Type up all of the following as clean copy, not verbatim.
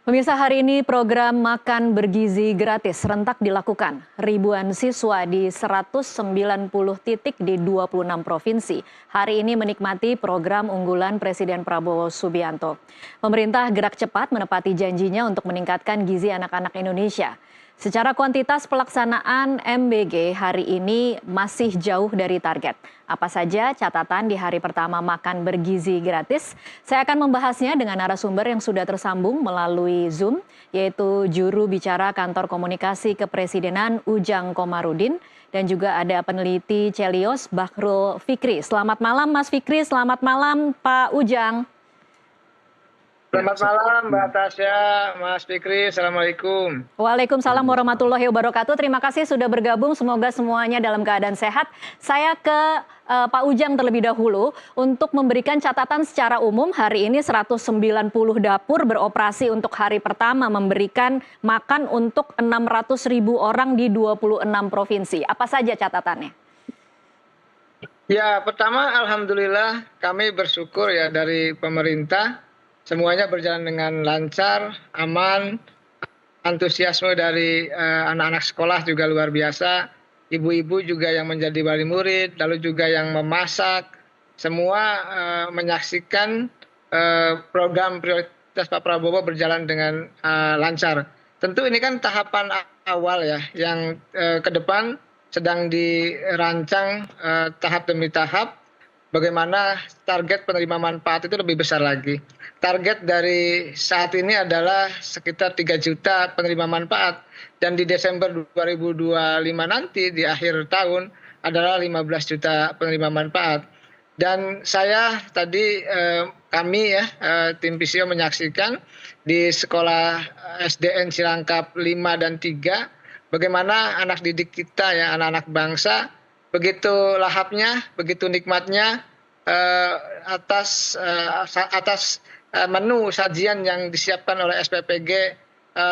Pemirsa, hari ini program makan bergizi gratis serentak dilakukan. Ribuan siswa di 190 titik di 26 provinsi hari ini menikmati program unggulan Presiden Prabowo Subianto. Pemerintah gerak cepat menepati janjinya untuk meningkatkan gizi anak-anak Indonesia. Secara kuantitas pelaksanaan MBG hari ini masih jauh dari target. Apa saja catatan di hari pertama makan bergizi gratis? Saya akan membahasnya dengan narasumber yang sudah tersambung melalui Zoom, yaitu juru bicara Kantor Komunikasi Kepresidenan Ujang Komarudin, dan juga ada peneliti Celios Bahrul Fikri. Selamat malam Mas Fikri, selamat malam Pak Ujang. Selamat malam Mbak Tasya, Mas Fikri, Assalamualaikum. Waalaikumsalam warahmatullahi wabarakatuh. Terima kasih sudah bergabung, semoga semuanya dalam keadaan sehat. Saya ke Pak Ujang terlebih dahulu untuk memberikan catatan secara umum. Hari ini 190 dapur beroperasi untuk hari pertama memberikan makan untuk 600.000 orang di 26 provinsi. Apa saja catatannya? Ya, pertama alhamdulillah kami bersyukur ya dari pemerintah. Semuanya berjalan dengan lancar, aman, antusiasme dari anak-anak sekolah juga luar biasa, ibu-ibu juga yang menjadi wali murid, lalu juga yang memasak, semua menyaksikan program prioritas Pak Prabowo berjalan dengan lancar. Tentu ini kan tahapan awal ya, yang ke depan sedang dirancang tahap demi tahap. Bagaimana target penerima manfaat itu lebih besar lagi. Target dari saat ini adalah sekitar 3 juta penerima manfaat. Dan di Desember 2025 nanti di akhir tahun adalah 15 juta penerima manfaat. Dan saya tadi kami ya tim PCO menyaksikan di sekolah SDN Cilangkap 5 dan 3 bagaimana anak didik kita ya, anak-anak bangsa begitu lahapnya, begitu nikmatnya atas menu sajian yang disiapkan oleh SPPG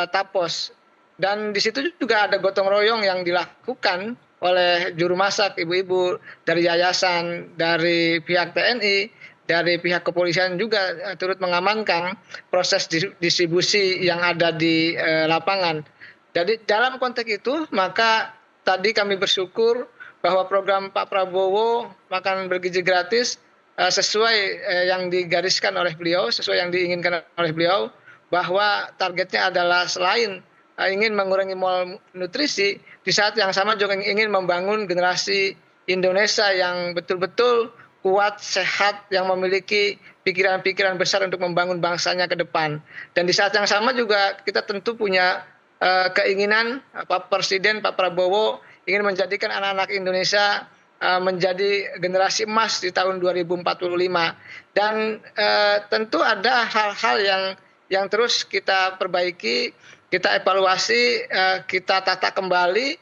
Tapos. Dan di situ juga ada gotong royong yang dilakukan oleh juru masak, ibu-ibu dari yayasan, dari pihak TNI, dari pihak kepolisian juga turut mengamankan proses distribusi yang ada di lapangan. Jadi dalam konteks itu maka tadi kami bersyukur bahwa program Pak Prabowo makan bergizi gratis sesuai yang digariskan oleh beliau, sesuai yang diinginkan oleh beliau, bahwa targetnya adalah selain ingin mengurangi malnutrisi, di saat yang sama juga ingin membangun generasi Indonesia yang betul-betul kuat, sehat, yang memiliki pikiran-pikiran besar untuk membangun bangsanya ke depan. Dan di saat yang sama juga kita tentu punya keinginan Pak Presiden, Pak Prabowo ingin menjadikan anak-anak Indonesia menjadi generasi emas di tahun 2045. Dan tentu ada hal-hal yang terus kita perbaiki, kita evaluasi, kita tata kembali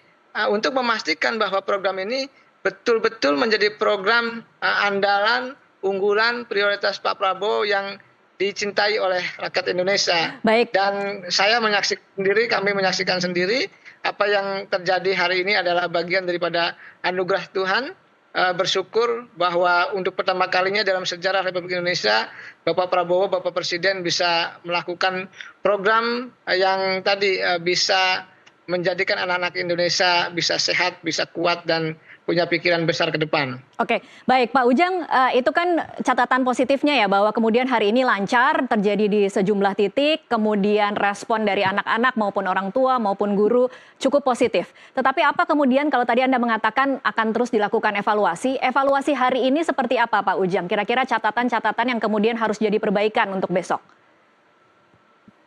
untuk memastikan bahwa program ini betul-betul menjadi program andalan, unggulan, prioritas Pak Prabowo yang dicintai oleh rakyat Indonesia. Baik. Dan saya menyaksikan sendiri, kami menyaksikan sendiri apa yang terjadi hari ini adalah bagian daripada anugerah Tuhan. Bersyukur bahwa untuk pertama kalinya dalam sejarah Republik Indonesia Bapak Prabowo, Bapak Presiden bisa melakukan program yang tadi bisa menjadikan anak-anak Indonesia bisa sehat, bisa kuat, dan punya pikiran besar ke depan. Oke, baik Pak Ujang, itu kan catatan positifnya ya bahwa kemudian hari ini lancar terjadi di sejumlah titik, kemudian respon dari anak-anak maupun orang tua maupun guru cukup positif. Tetapi apa kemudian kalau tadi Anda mengatakan akan terus dilakukan evaluasi hari ini seperti apa Pak Ujang? Kira-kira catatan-catatan yang kemudian harus jadi perbaikan untuk besok?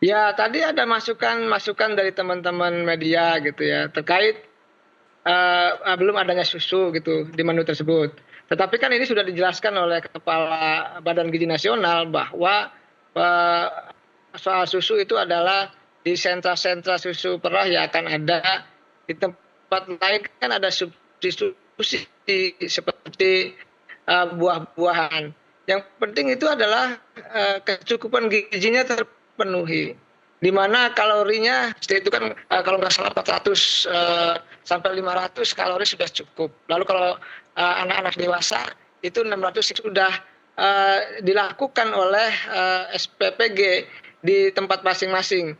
Ya, tadi ada masukan dari teman-teman media gitu ya terkait belum adanya susu gitu di menu tersebut. Tetapi kan ini sudah dijelaskan oleh Kepala Badan Gizi Nasional bahwa soal susu itu adalah di sentra-sentra susu perah yang akan ada. Di tempat lain kan ada substitusi seperti buah-buahan. Yang penting itu adalah kecukupan gizinya terpenuhi. Di mana kalorinya itu kan kalau nggak salah 400 sampai 500 kalori sudah cukup. Lalu kalau anak-anak dewasa itu 600 sudah dilakukan oleh SPPG di tempat masing-masing.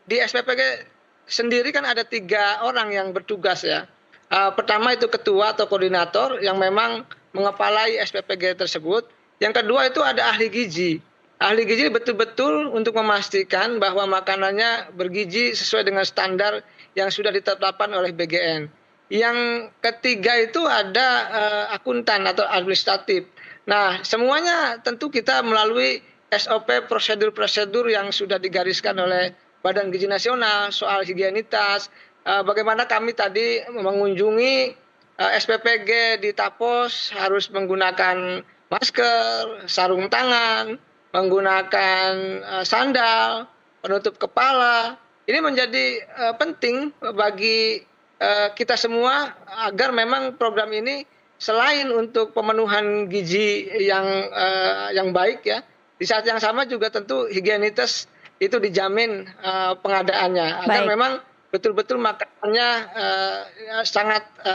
Di SPPG sendiri kan ada 3 orang yang bertugas ya. Pertama itu ketua atau koordinator yang memang mengepalai SPPG tersebut. Yang kedua itu ada ahli gizi. Ahli gizi betul-betul untuk memastikan bahwa makanannya bergizi sesuai dengan standar yang sudah ditetapkan oleh BGN. Yang ketiga itu ada akuntan atau administratif. Nah, semuanya tentu kita melalui SOP prosedur-prosedur yang sudah digariskan oleh Badan Gizi Nasional soal higienitas. Bagaimana kami tadi mengunjungi SPPG di Tapos harus menggunakan masker, sarung tangan, menggunakan sandal, penutup kepala. Ini menjadi penting bagi kita semua agar memang program ini selain untuk pemenuhan gizi yang baik ya, di saat yang sama juga tentu higienitas itu dijamin pengadaannya agar Baik. memang betul-betul makanannya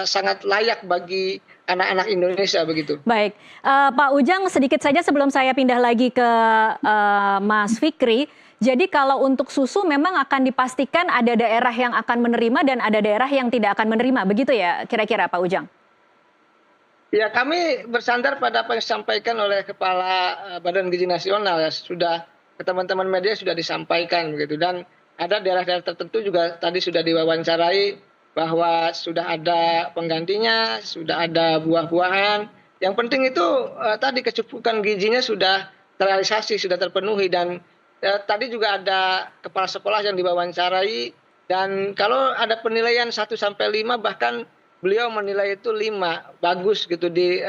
sangat layak bagi anak-anak Indonesia begitu. Baik, Pak Ujang, sedikit saja sebelum saya pindah lagi ke Mas Fikri. Jadi kalau untuk susu memang akan dipastikan ada daerah yang akan menerima dan ada daerah yang tidak akan menerima, begitu ya kira-kira Pak Ujang? Ya, kami bersandar pada apa yang disampaikan oleh Kepala Badan Gizi Nasional ya, sudah ke teman-teman media sudah disampaikan begitu, dan ada daerah-daerah tertentu juga tadi sudah diwawancarai bahwa sudah ada penggantinya, sudah ada buah-buahan. Yang penting itu tadi kecukupan gizinya sudah terrealisasi, sudah terpenuhi, dan tadi juga ada kepala sekolah yang diwawancarai, dan kalau ada penilaian 1 sampai 5 bahkan beliau menilai itu 5 bagus gitu di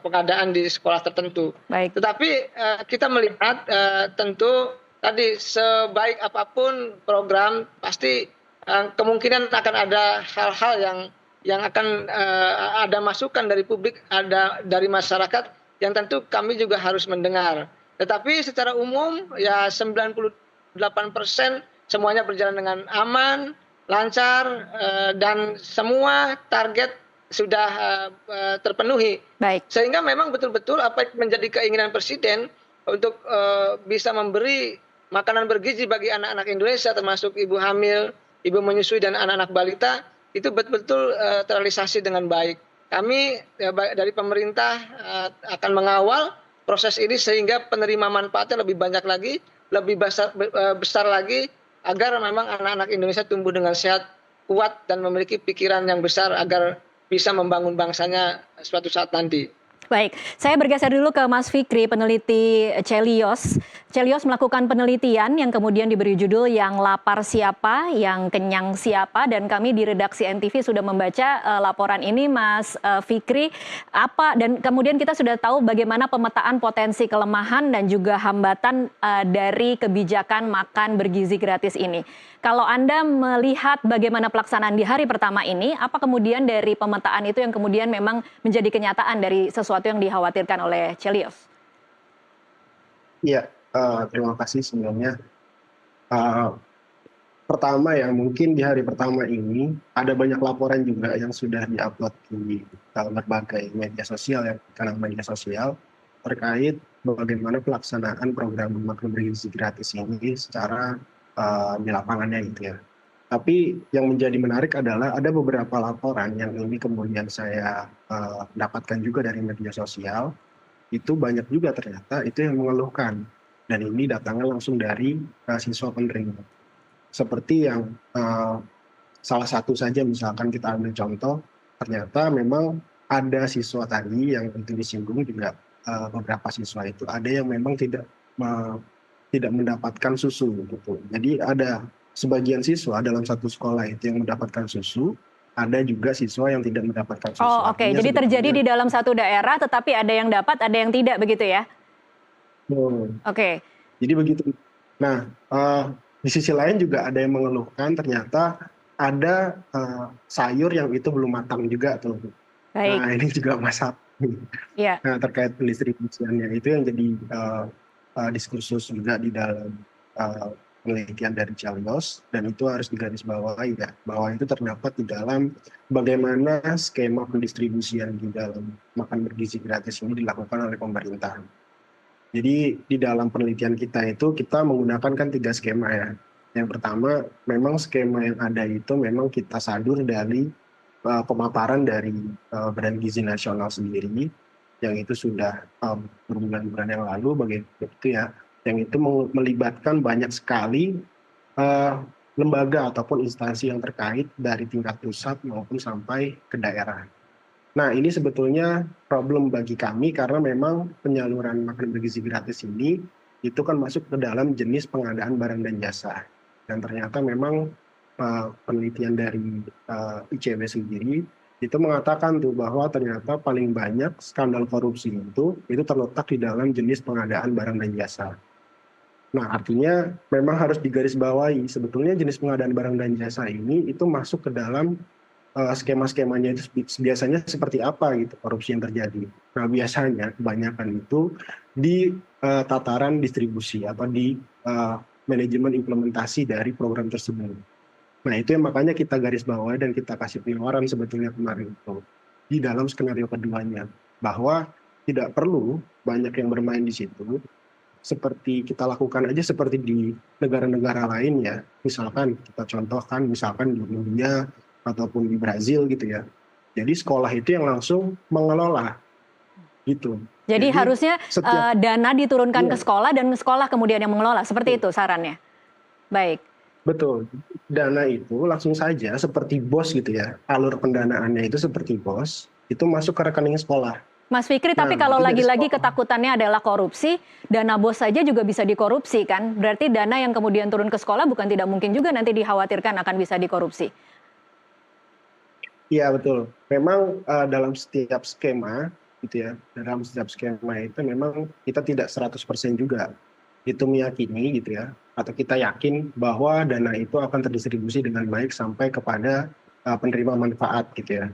pengadaan di sekolah tertentu. Baik. Tetapi kita melihat tentu tadi sebaik apapun program pasti kemungkinan akan ada hal-hal yang akan ada masukan dari publik, ada dari masyarakat yang tentu kami juga harus mendengar. Tetapi secara umum ya 98% semuanya berjalan dengan aman, lancar, dan semua target sudah terpenuhi. Baik. Sehingga memang betul-betul apa yang menjadi keinginan Presiden untuk bisa memberi makanan bergizi bagi anak-anak Indonesia termasuk ibu hamil, ibu menyusui dan anak-anak balita itu betul-betul terrealisasi dengan baik. Kami dari pemerintah akan mengawal proses ini sehingga penerima manfaatnya lebih banyak lagi, lebih besar lagi, agar memang anak-anak Indonesia tumbuh dengan sehat, kuat, dan memiliki pikiran yang besar agar bisa membangun bangsanya suatu saat nanti. Baik, saya bergeser dulu ke Mas Fikri, peneliti Celios. Celios melakukan penelitian yang kemudian diberi judul Yang Lapar Siapa, Yang Kenyang Siapa, dan kami di redaksi NTV sudah membaca laporan ini, Mas Fikri. Dan kemudian kita sudah tahu bagaimana pemetaan potensi kelemahan dan juga hambatan dari kebijakan makan bergizi gratis ini. Kalau Anda melihat bagaimana pelaksanaan di hari pertama ini, apa kemudian dari pemetaan itu yang kemudian memang menjadi kenyataan dari sesuatu yang dikhawatirkan oleh Celios? Iya, terima kasih sebelumnya. Pertama ya, mungkin di hari pertama ini ada banyak laporan juga yang sudah diupload di berbagai media sosial, ya, kanal media sosial terkait bagaimana pelaksanaan program makan bergizi gratis ini secara di lapangannya gitu ya. Tapi yang menjadi menarik adalah ada beberapa laporan yang ini kemudian saya dapatkan juga dari media sosial, itu banyak juga ternyata itu yang mengeluhkan, dan ini datangnya langsung dari siswa penerima. Seperti yang salah satu saja misalkan kita ambil contoh, ternyata memang ada siswa tadi yang itu disinggung juga, beberapa siswa itu ada yang memang tidak mendapatkan susu gitu. Jadi ada sebagian siswa dalam satu sekolah itu yang mendapatkan susu, ada juga siswa yang tidak mendapatkan susu. Oh, oke. Jadi terjadi di dalam satu daerah tetapi ada yang dapat, ada yang tidak begitu ya? Oke. Jadi begitu. Nah, di sisi lain juga ada yang mengeluhkan ternyata ada sayur yang itu belum matang juga tuh. Baik. Nah, ini juga masalah. Iya. Nah, terkait pendistribusiannya itu yang jadi diskursus juga di dalam penelitian dari Celios, dan itu harus digarisbawahi ya, bahwa itu terdapat di dalam bagaimana skema pendistribusian di dalam makan bergizi gratis ini dilakukan oleh pemerintah. Jadi di dalam penelitian kita itu kita menggunakan kan 3 skema ya. Yang pertama memang skema yang ada itu memang kita sadur dari pemaparan dari Badan Gizi Nasional sendiri, yang itu sudah berbulan-bulan yang lalu bagaimana itu ya, yang itu melibatkan banyak sekali lembaga ataupun instansi yang terkait dari tingkat pusat maupun sampai ke daerah. Nah, ini sebetulnya problem bagi kami karena memang penyaluran makanan bergizi gratis ini itu kan masuk ke dalam jenis pengadaan barang dan jasa. Dan ternyata memang penelitian dari ICW sendiri itu mengatakan tuh bahwa ternyata paling banyak skandal korupsi itu terletak di dalam jenis pengadaan barang dan jasa. Nah, artinya memang harus digarisbawahi sebetulnya jenis pengadaan barang dan jasa ini itu masuk ke dalam skema-skemanya itu biasanya seperti apa gitu korupsi yang terjadi. Nah, biasanya kebanyakan itu di tataran distribusi atau di manajemen implementasi dari program tersebut. Nah, itu yang makanya kita garis bawah dan kita kasih penawaran sebetulnya kemarin itu di dalam skenario keduanya, bahwa tidak perlu banyak yang bermain di situ, seperti kita lakukan aja seperti di negara-negara lain ya. Misalkan kita contohkan misalkan di India ataupun di Brazil gitu ya. Jadi sekolah itu yang langsung mengelola gitu. Jadi harusnya dana diturunkan ke Iya. sekolah dan sekolah kemudian yang mengelola. Seperti itu sarannya. Baik. Betul. Dana itu langsung saja seperti BOS gitu ya. Alur pendanaannya itu seperti BOS, itu masuk ke rekening sekolah. Mas Fikri, tapi Nah, kalau nanti dari lagi-lagi sekolah. ketakutannya adalah korupsi, dana BOS saja juga bisa dikorupsi kan? Berarti dana yang kemudian turun ke sekolah bukan tidak mungkin juga nanti dikhawatirkan akan bisa dikorupsi. Iya betul. Memang dalam setiap skema gitu ya, dalam setiap skema itu memang kita tidak 100% juga itu meyakini gitu ya, atau kita yakin bahwa dana itu akan terdistribusi dengan baik sampai kepada penerima manfaat gitu ya.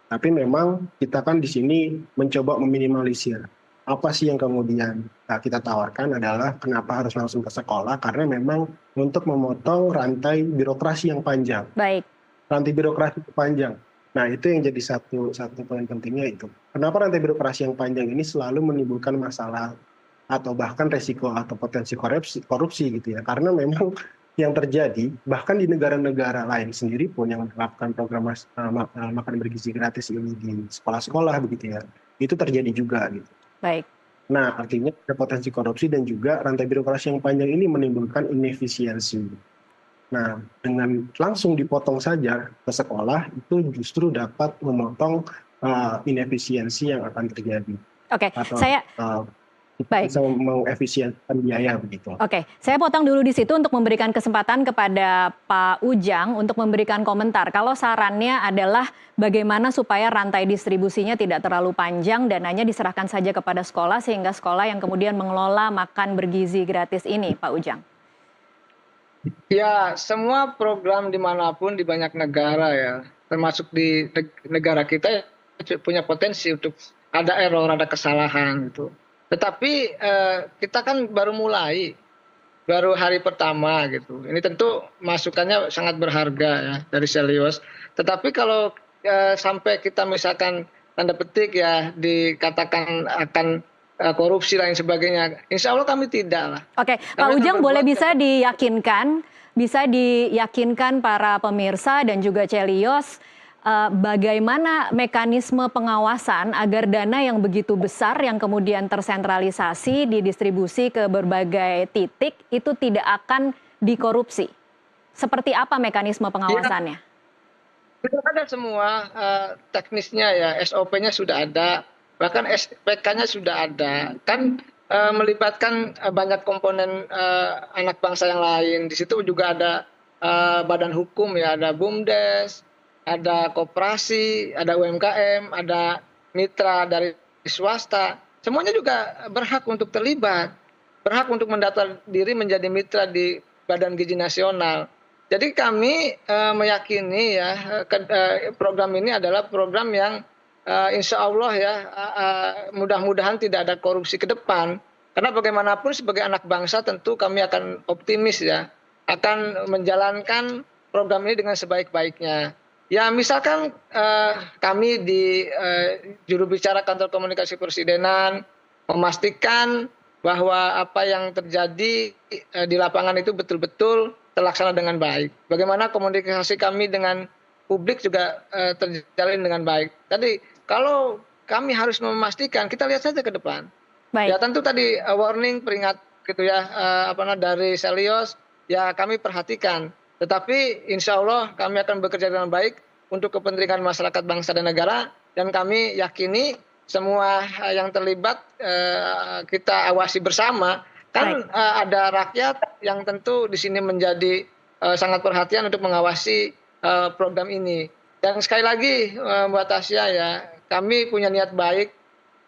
Tapi memang kita kan di sini mencoba meminimalisir. Apa sih yang kemudian kita tawarkan adalah kenapa harus langsung ke sekolah, karena memang untuk memotong rantai birokrasi yang panjang. Baik. Rantai birokrasi yang panjang. Nah, itu yang jadi satu poin pentingnya itu. Kenapa rantai birokrasi yang panjang ini selalu menimbulkan masalah atau bahkan resiko atau potensi korupsi gitu ya. Karena memang yang terjadi bahkan di negara-negara lain sendiri pun yang melakukan program makan bergizi gratis ini di sekolah-sekolah begitu ya. Itu terjadi juga gitu. Baik. Nah, artinya ada potensi korupsi dan juga rantai birokrasi yang panjang ini menimbulkan inefisiensi. Nah, dengan langsung dipotong saja ke sekolah, itu justru dapat memotong inefisiensi yang akan terjadi. Oke, Atau baik. bisa mengefisiensikan biaya begitu. Oke, saya potong dulu di situ untuk memberikan kesempatan kepada Pak Ujang untuk memberikan komentar. Kalau sarannya adalah bagaimana supaya rantai distribusinya tidak terlalu panjang, dananya diserahkan saja kepada sekolah sehingga sekolah yang kemudian mengelola makan bergizi gratis ini, Pak Ujang. Ya, semua program dimanapun di banyak negara ya, termasuk di negara kita punya potensi untuk ada error, ada kesalahan gitu. Tetapi kita kan baru mulai, baru hari pertama gitu. Ini tentu masukannya sangat berharga ya dari Selyos. Tetapi kalau sampai kita misalkan tanda petik ya dikatakan akan korupsi lain sebagainya, insya Allah kami tidak lah. Oke, Pak Ujang boleh bisa diyakinkan para pemirsa dan juga Celios bagaimana mekanisme pengawasan agar dana yang begitu besar yang kemudian tersentralisasi didistribusi ke berbagai titik itu tidak akan dikorupsi. Seperti apa mekanisme pengawasannya? Sudah ada semua teknisnya ya, SOP-nya sudah ada, bahkan SPK-nya sudah ada. Kan melibatkan banyak komponen anak bangsa yang lain. Di situ juga ada badan hukum ya, ada BUMDes, ada koperasi, ada UMKM, ada mitra dari swasta. Semuanya juga berhak untuk terlibat, berhak untuk mendaftar diri menjadi mitra di Badan Gizi Nasional. Jadi kami meyakini ya program ini adalah program yang insya Allah ya mudah-mudahan tidak ada korupsi ke depan. Karena bagaimanapun sebagai anak bangsa tentu kami akan optimis ya, akan menjalankan program ini dengan sebaik-baiknya. Ya misalkan kami di juru bicara kantor komunikasi Presidenan memastikan bahwa apa yang terjadi di lapangan itu betul-betul terlaksana dengan baik. Bagaimana komunikasi kami dengan publik juga terjalin dengan baik. Tadi kalau kami harus memastikan, kita lihat saja ke depan. Ya Baik. tentu tadi warning, peringat gitu ya, dari Selios, ya kami perhatikan. Tetapi insya Allah kami akan bekerja dengan baik untuk kepentingan masyarakat bangsa dan negara, dan kami yakini semua yang terlibat kita awasi bersama. Kan Baik. ada rakyat yang tentu di sini menjadi sangat perhatian untuk mengawasi program ini. Dan sekali lagi Mbak Tasya, ya kami punya niat baik,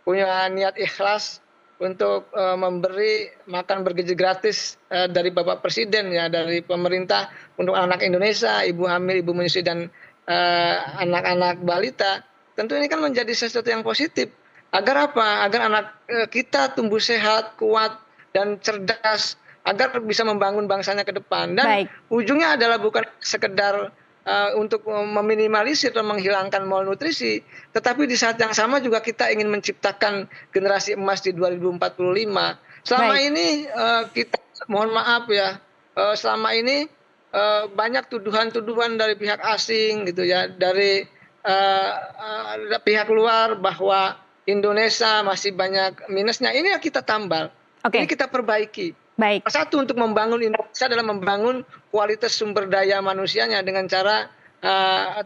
punya niat ikhlas untuk memberi makan bergizi gratis dari Bapak Presiden, ya dari pemerintah untuk anak Indonesia, ibu hamil, ibu menyusui, dan anak-anak balita. Tentu ini kan menjadi sesuatu yang positif. Agar apa? Agar anak kita tumbuh sehat, kuat, dan cerdas, agar bisa membangun bangsanya ke depan. Dan Baik. ujungnya adalah bukan sekedar untuk meminimalisir dan menghilangkan malnutrisi, tetapi di saat yang sama juga kita ingin menciptakan generasi emas di 2045. Selama Baik. ini kita, mohon maaf ya, selama ini banyak tuduhan-tuduhan dari pihak asing gitu ya, dari pihak luar bahwa Indonesia masih banyak minusnya. Ini yang kita tambal, ini Oke. kita perbaiki. Baik. Satu, untuk membangun Indonesia adalah membangun kualitas sumber daya manusianya dengan cara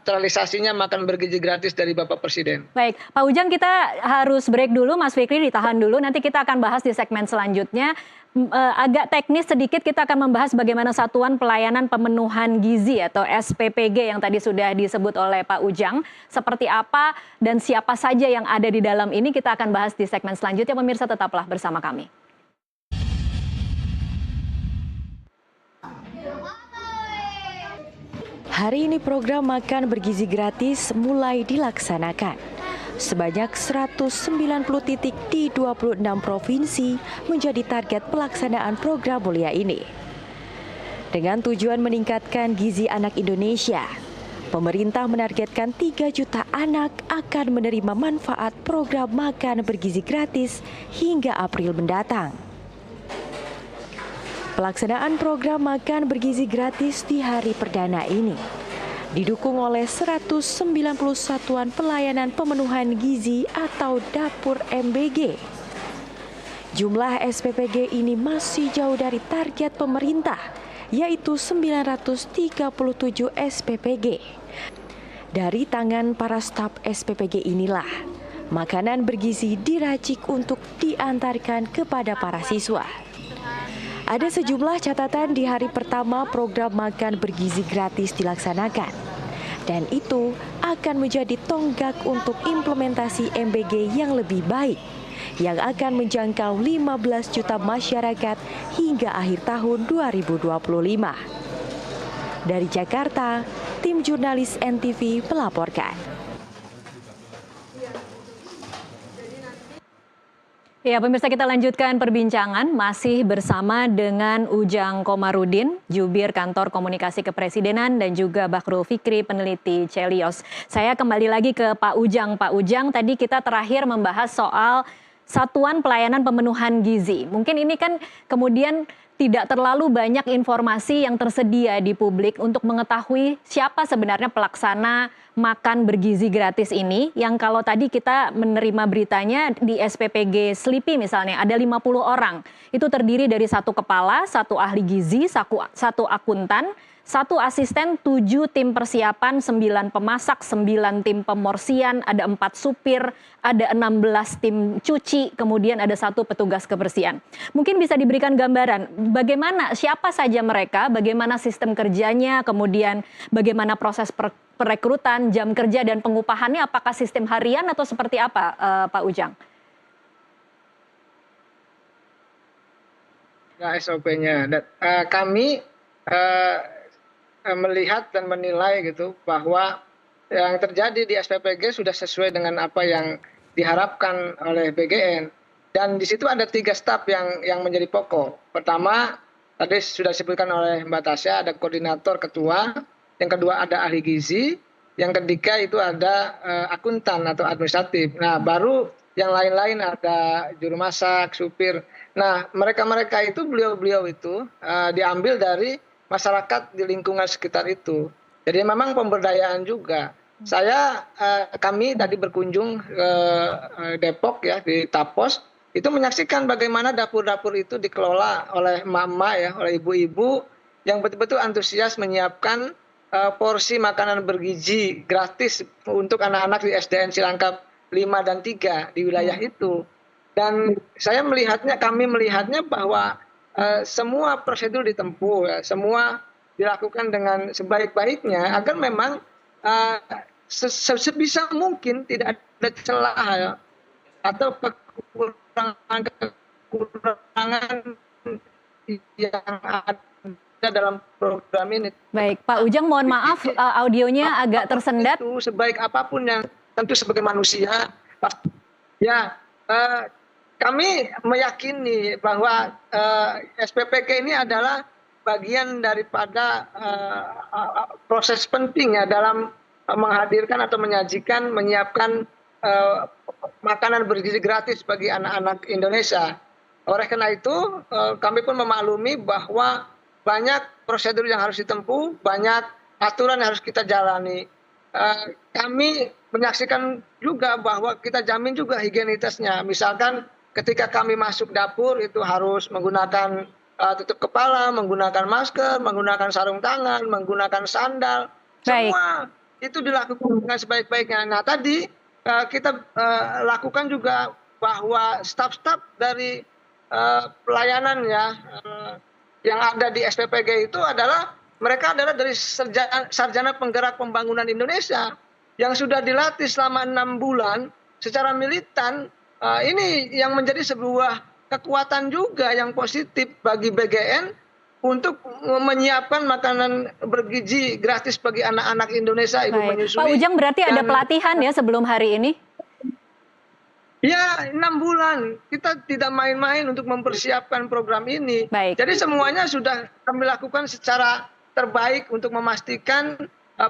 terrealisasinya makan bergizi gratis dari Bapak Presiden. Baik, Pak Ujang, kita harus break dulu, Mas Fikri ditahan dulu, nanti kita akan bahas di segmen selanjutnya. Agak teknis sedikit, kita akan membahas bagaimana Satuan Pelayanan Pemenuhan Gizi atau SPPG yang tadi sudah disebut oleh Pak Ujang, seperti apa dan siapa saja yang ada di dalam ini, kita akan bahas di segmen selanjutnya. Pemirsa, tetaplah bersama kami. Hari ini program makan bergizi gratis mulai dilaksanakan. Sebanyak 190 titik di 26 provinsi menjadi target pelaksanaan program mulia ini. Dengan tujuan meningkatkan gizi anak Indonesia, pemerintah menargetkan 3 juta anak akan menerima manfaat program makan bergizi gratis hingga April mendatang. Pelaksanaan program makan bergizi gratis di hari perdana ini didukung oleh 190 satuan pelayanan pemenuhan gizi atau dapur MBG. Jumlah SPPG ini masih jauh dari target pemerintah, yaitu 937 SPPG. Dari tangan para staf SPPG inilah, makanan bergizi diracik untuk diantarkan kepada para siswa. Ada sejumlah catatan di hari pertama program makan bergizi gratis dilaksanakan. Dan itu akan menjadi tonggak untuk implementasi MBG yang lebih baik, yang akan menjangkau 15 juta masyarakat hingga akhir tahun 2025. Dari Jakarta, tim jurnalis NTV melaporkan. Ya, pemirsa, kita lanjutkan perbincangan masih bersama dengan Ujang Komarudin, Jubir Kantor Komunikasi Kepresidenan, dan juga Bahrul Fikri, peneliti Celios. Saya kembali lagi ke Pak Ujang. Pak Ujang, tadi kita terakhir membahas soal Satuan Pelayanan Pemenuhan Gizi. Mungkin ini kan kemudian tidak terlalu banyak informasi yang tersedia di publik untuk mengetahui siapa sebenarnya pelaksana makan bergizi gratis ini, yang kalau tadi kita menerima beritanya di SPPG Slipi misalnya ada 50 orang. Itu terdiri dari 1 kepala, 1 ahli gizi, 1 akuntan, 1 asisten, 7 tim persiapan, 9 pemasak, 9 tim pemorsian, ada 4 supir, ada 16 tim cuci, kemudian ada 1 petugas kebersihan. Mungkin bisa diberikan gambaran bagaimana, siapa saja mereka, bagaimana sistem kerjanya, kemudian bagaimana proses perekrutan, jam kerja dan pengupahannya, apakah sistem harian atau seperti apa, Pak Ujang? Nah, SOP-nya, kami melihat dan menilai gitu bahwa yang terjadi di SPPG sudah sesuai dengan apa yang diharapkan oleh BGN, dan di situ ada 3 staf yang menjadi pokok. Pertama, tadi sudah disebutkan oleh Mbak Tasya, ada koordinator ketua, yang kedua ada ahli gizi, yang ketiga itu ada akuntan atau administratif. Nah, baru yang lain-lain ada juru masak, supir. Nah, mereka-mereka itu beliau-beliau itu diambil dari masyarakat di lingkungan sekitar itu. Jadi memang pemberdayaan juga. Kami tadi berkunjung ke Depok ya di Tapos, itu menyaksikan bagaimana dapur-dapur itu dikelola oleh emak-emak ya, oleh ibu-ibu yang betul-betul antusias menyiapkan porsi makanan bergizi gratis untuk anak-anak di SDN Cilangkap 5 dan 3 di wilayah itu. Dan kami melihatnya bahwa semua prosedur ditempuh, ya, semua dilakukan dengan sebaik-baiknya agar memang sebisa mungkin tidak ada celah ya, atau kekurangan yang ada dalam program ini. Baik, Pak Ujang, mohon maaf audionya agak tersendat. Itu sebaik apapun yang tentu sebagai manusia, ya kami meyakini bahwa SPPG ini adalah bagian daripada proses penting ya dalam menghadirkan atau menyiapkan makanan bergizi gratis bagi anak-anak Indonesia. Oleh karena itu, kami pun memaklumi bahwa banyak prosedur yang harus ditempuh, banyak aturan yang harus kita jalani. Kami menyaksikan juga bahwa kita jamin juga higienitasnya. Misalkan ketika kami masuk dapur itu harus menggunakan tutup kepala, menggunakan masker, menggunakan sarung tangan, menggunakan sandal. Baik. Semua itu dilakukan dengan sebaik-baiknya. Nah tadi kita lakukan juga bahwa staf-staf dari pelayanan ya yang ada di SPPG itu mereka adalah dari sarjana penggerak pembangunan Indonesia yang sudah dilatih selama 6 bulan secara militan. Ini yang menjadi sebuah kekuatan juga yang positif bagi BGN untuk menyiapkan makanan bergizi gratis bagi anak-anak Indonesia ibu menyusui. Pak Ujang, berarti ada pelatihan ya sebelum hari ini? Ya, 6 bulan. Kita tidak main-main untuk mempersiapkan program ini. Baik. Jadi semuanya sudah kami lakukan secara terbaik untuk memastikan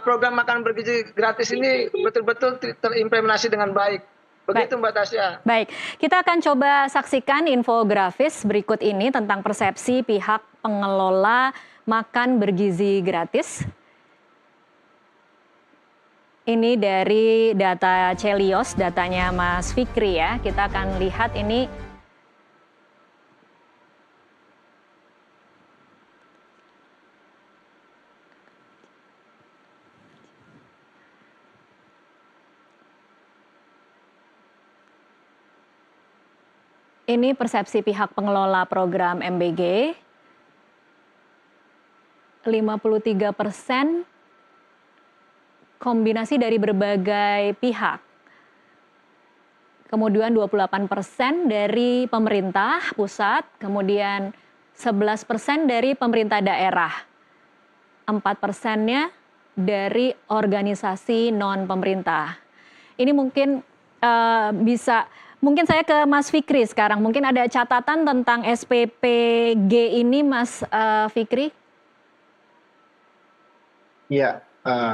program makan bergizi gratis ini betul-betul terimplementasi dengan baik. Begitu Mbak Tasya. Baik, kita akan coba saksikan infografis berikut ini tentang persepsi pihak pengelola makan bergizi gratis. Ini dari data Celios, datanya Mas Fikri ya. Kita akan lihat ini. Ini persepsi pihak pengelola program MBG. 53% kombinasi dari berbagai pihak. Kemudian 28% dari pemerintah pusat, kemudian 11% dari pemerintah daerah. 4%-nya dari organisasi non-pemerintah. Ini mungkin mungkin saya ke Mas Fikri sekarang. Mungkin ada catatan tentang SPPG ini, Mas Fikri? Iya,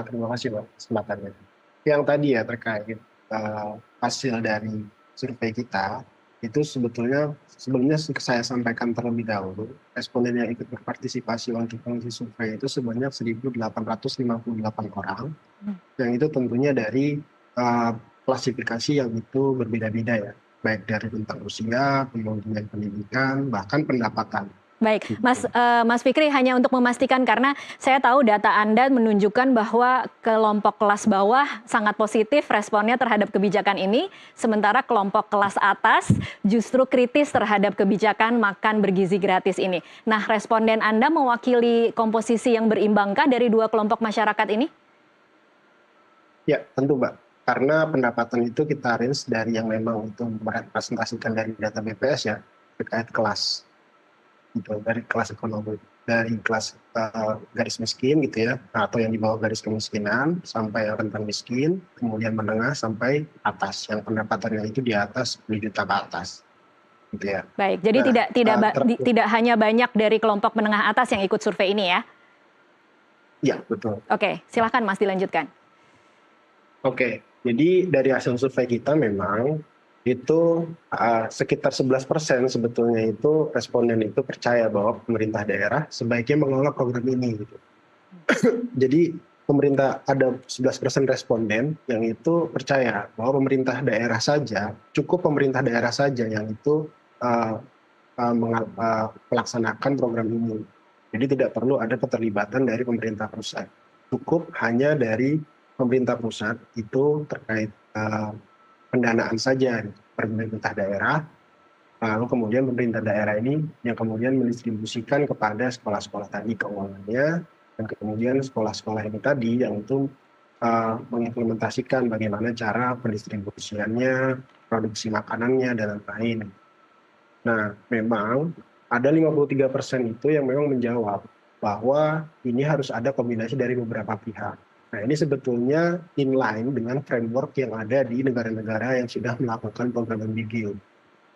terima kasih Pak kesempatannya. Yang tadi ya terkait hasil dari survei kita, itu sebelumnya saya sampaikan terlebih dahulu, responden yang ikut berpartisipasi untuk mengisi survei itu sebanyak 1.858 orang, yang itu tentunya dari klasifikasi yang itu berbeda-beda ya, baik dari rentang usia, kemudian pendidikan, bahkan pendapatan. Baik, Mas Fikri, hanya untuk memastikan karena saya tahu data Anda menunjukkan bahwa kelompok kelas bawah sangat positif responnya terhadap kebijakan ini, sementara kelompok kelas atas justru kritis terhadap kebijakan makan bergizi gratis ini. Nah, responden Anda mewakili komposisi yang berimbangkah dari dua kelompok masyarakat ini? Ya, tentu Mbak. Karena pendapatan itu kita range dari yang memang itu merepresentasikan dari data BPS ya, terkait kelas. Gitu, dari kelas ekonomi, dari kelas garis miskin gitu ya, atau yang di bawah garis kemiskinan sampai rentan miskin, kemudian menengah sampai atas, yang pendapatannya itu di atas 10 juta ke atas. Gitu ya. Baik, jadi tidak hanya banyak dari kelompok menengah atas yang ikut survei ini ya? Iya, betul. Oke, silakan Mas dilanjutkan. Oke, jadi dari hasil survei kita memang itu sekitar 11% sebetulnya itu responden itu percaya bahwa pemerintah daerah sebaiknya mengelola program ini gitu. Jadi pemerintah ada 11% responden yang itu percaya bahwa pemerintah daerah saja, cukup pemerintah daerah saja yang itu melaksanakan program ini. Jadi tidak perlu ada keterlibatan dari pemerintah pusat. Cukup hanya dari pemerintah pusat itu terkait pendanaan saja pemerintah daerah. Lalu kemudian pemerintah daerah ini yang kemudian mendistribusikan kepada sekolah-sekolah tadi keuangannya, dan kemudian sekolah-sekolah ini tadi yang itu mengimplementasikan bagaimana cara pendistribusiannya, produksi makanannya, dan lain-lain. Nah, memang ada 53% itu yang memang menjawab bahwa ini harus ada kombinasi dari beberapa pihak. Nah, ini sebetulnya inline dengan framework yang ada di negara-negara yang sudah melakukan program MBG.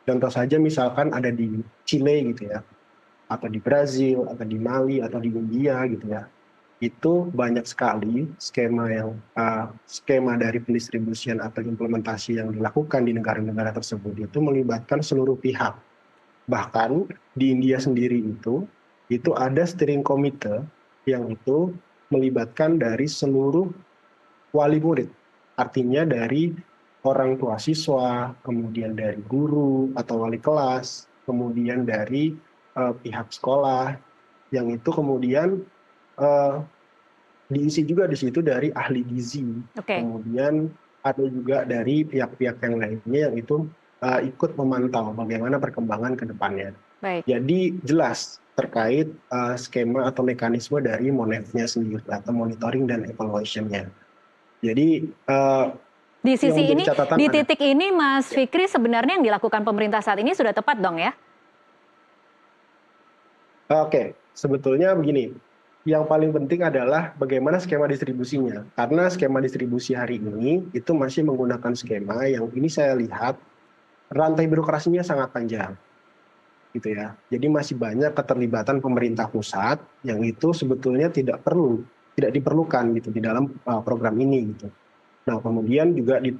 Contoh saja misalkan ada di Chile gitu ya, atau di Brazil, atau di Mali, atau di India gitu ya. Itu banyak sekali skema dari pendistribusian atau implementasi yang dilakukan di negara-negara tersebut itu melibatkan seluruh pihak. Bahkan di India sendiri itu ada steering committee yang itu melibatkan dari seluruh wali murid. Artinya dari orang tua siswa, kemudian dari guru atau wali kelas, kemudian dari pihak sekolah, yang itu kemudian diisi juga di situ dari ahli gizi. Kemudian ada juga dari pihak-pihak yang lainnya yang itu ikut memantau bagaimana perkembangan ke depannya. Jadi jelas terkait skema atau mekanisme dari Monef-nya sendiri atau monitoring dan evaluation-nya. Jadi di sisi ini, di titik ini Mas Fikri, sebenarnya yang dilakukan pemerintah saat ini sudah tepat dong ya? Oke, sebetulnya begini, yang paling penting adalah bagaimana skema distribusinya. Karena skema distribusi hari ini itu masih menggunakan skema yang ini saya lihat rantai birokrasinya sangat panjang, gitu ya. Jadi masih banyak keterlibatan pemerintah pusat yang itu sebetulnya tidak diperlukan gitu di dalam program ini gitu. Nah, kemudian juga di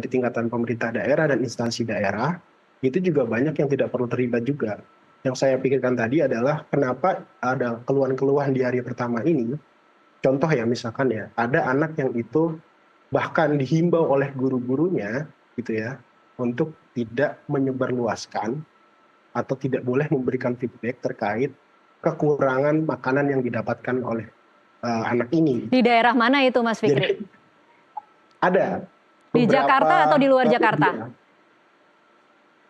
tingkatan pemerintah daerah dan instansi daerah itu juga banyak yang tidak perlu terlibat juga. Yang saya pikirkan tadi adalah kenapa ada keluhan-keluhan di hari pertama ini. Contoh ya, misalkan ya, ada anak yang itu bahkan dihimbau oleh guru-gurunya gitu ya untuk tidak menyebarluaskan atau tidak boleh memberikan feedback terkait kekurangan makanan yang didapatkan oleh anak ini. Di daerah mana itu, Mas Fikri? Jadi, ada. Di Jakarta atau di luar Jakarta?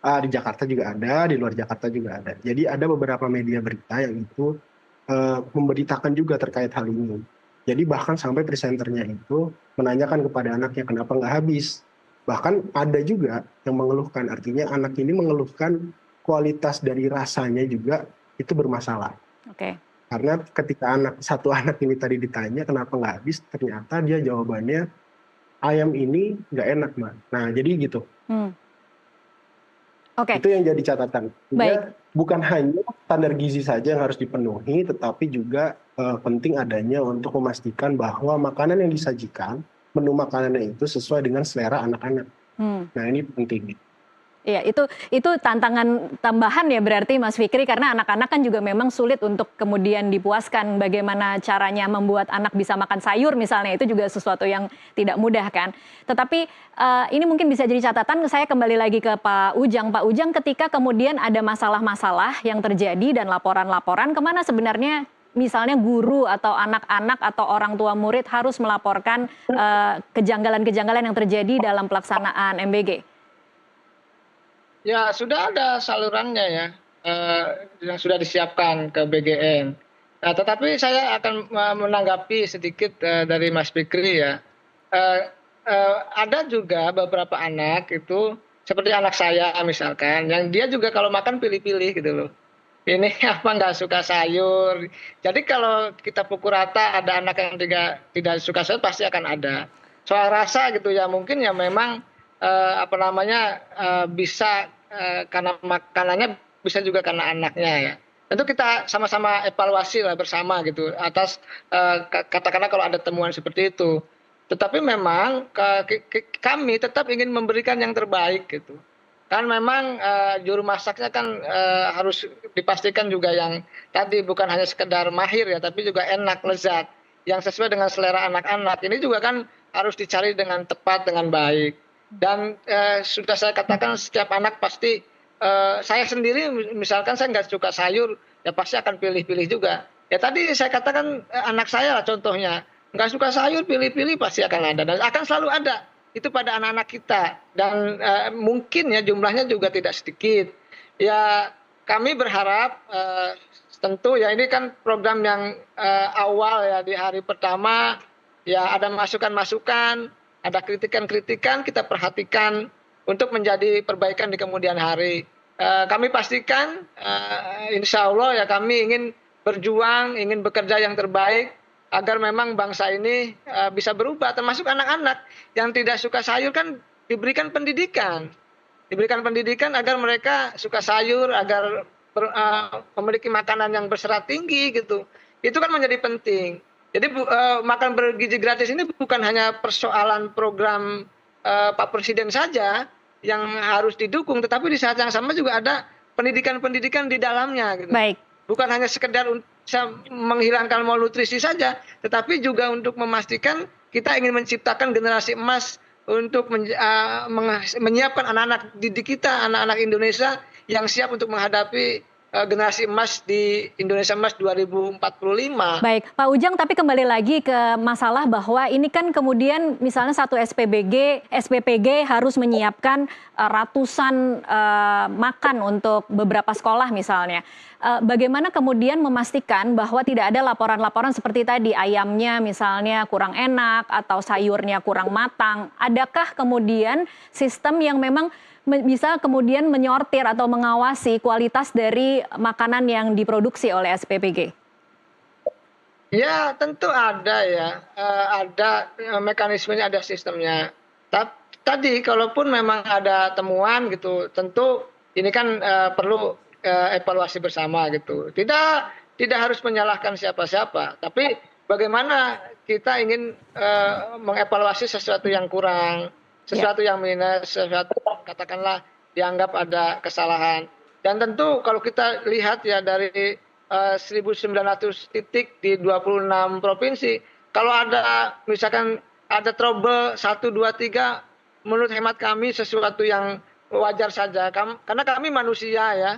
Di Jakarta juga ada, di luar Jakarta juga ada. Jadi ada beberapa media berita yang itu memberitakan juga terkait hal ini. Jadi bahkan sampai presenternya itu menanyakan kepada anaknya kenapa nggak habis. Bahkan ada juga yang mengeluhkan, artinya anak ini mengeluhkan kualitas dari rasanya juga itu bermasalah. Karena ketika satu anak ini tadi ditanya kenapa nggak habis, ternyata dia jawabannya ayam ini nggak enak, Mbak. Nah, jadi gitu. Itu yang jadi catatan. Bukan hanya standar gizi saja yang harus dipenuhi, tetapi juga penting adanya untuk memastikan bahwa makanan yang disajikan, menu makanannya itu sesuai dengan selera anak-anak. Nah, ini penting. Iya, itu tantangan tambahan ya berarti Mas Fikri, karena anak-anak kan juga memang sulit untuk kemudian dipuaskan. Bagaimana caranya membuat anak bisa makan sayur misalnya, itu juga sesuatu yang tidak mudah kan. Tetapi ini mungkin bisa jadi catatan, saya kembali lagi ke Pak Ujang. Pak Ujang, ketika kemudian ada masalah-masalah yang terjadi dan laporan-laporan, kemana sebenarnya misalnya guru atau anak-anak atau orang tua murid harus melaporkan kejanggalan-kejanggalan yang terjadi dalam pelaksanaan MBG? Ya, sudah ada salurannya ya, yang sudah disiapkan ke BGN. Nah, tetapi saya akan menanggapi sedikit dari Mas Fikri ya. Ada juga beberapa anak itu, seperti anak saya misalkan, yang dia juga kalau makan pilih-pilih gitu loh. Ini apa nggak suka sayur. Jadi kalau kita pukul rata ada anak yang tidak suka sayur pasti akan ada. Soal rasa gitu ya, mungkin ya memang bisa karena makanannya, bisa juga karena anaknya ya. Tentu kita sama-sama evaluasi lah bersama gitu atas katakanlah kalau ada temuan seperti itu. Tetapi memang kami tetap ingin memberikan yang terbaik gitu. kan memang juru masaknya kan harus dipastikan juga yang tadi bukan hanya sekedar mahir ya, tapi juga enak, lezat, yang sesuai dengan selera anak-anak. Ini juga kan harus dicari dengan tepat, dengan baik. Dan sudah saya katakan setiap anak pasti, saya sendiri misalkan saya nggak suka sayur, ya pasti akan pilih-pilih juga. Ya tadi saya katakan anak saya lah contohnya, nggak suka sayur, pilih-pilih pasti akan ada dan akan selalu ada itu pada anak-anak kita dan mungkin ya jumlahnya juga tidak sedikit. Ya kami berharap tentu ya ini kan program yang awal ya di hari pertama ya ada masukan-masukan, ada kritikan-kritikan kita perhatikan untuk menjadi perbaikan di kemudian hari. Kami pastikan insya Allah ya kami ingin berjuang, ingin bekerja yang terbaik agar memang bangsa ini bisa berubah, termasuk anak-anak yang tidak suka sayur kan diberikan pendidikan agar mereka suka sayur, agar memiliki makanan yang berserat tinggi gitu. Itu kan menjadi penting. Jadi makan bergizi gratis ini bukan hanya persoalan program Pak Presiden saja yang harus didukung, tetapi di saat yang sama juga ada pendidikan-pendidikan di dalamnya gitu. Baik. Bukan hanya sekedar bisa menghilangkan malnutrisi saja, tetapi juga untuk memastikan kita ingin menciptakan generasi emas untuk menyiapkan anak-anak didik kita, anak-anak Indonesia yang siap untuk menghadapi generasi emas di Indonesia Emas 2045. Baik, Pak Ujang, tapi kembali lagi ke masalah bahwa ini kan kemudian misalnya satu SPPG harus menyiapkan ratusan makan untuk beberapa sekolah misalnya. Bagaimana kemudian memastikan bahwa tidak ada laporan-laporan seperti tadi ayamnya misalnya kurang enak atau sayurnya kurang matang? Adakah kemudian sistem yang memang bisa kemudian menyortir atau mengawasi kualitas dari makanan yang diproduksi oleh SPPG? Ya tentu ada ya, ada mekanismenya, ada sistemnya. Tadi kalaupun memang ada temuan gitu, tentu ini kan perlu evaluasi bersama gitu. Tidak harus menyalahkan siapa-siapa, tapi bagaimana kita ingin mengevaluasi sesuatu yang kurang, sesuatu yang minus, sesuatu katakanlah dianggap ada kesalahan. Dan tentu kalau kita lihat ya dari 1.900 titik di 26 provinsi, kalau ada misalkan ada trouble 1, 2, 3, menurut hemat kami sesuatu yang wajar saja. Karena kami manusia ya,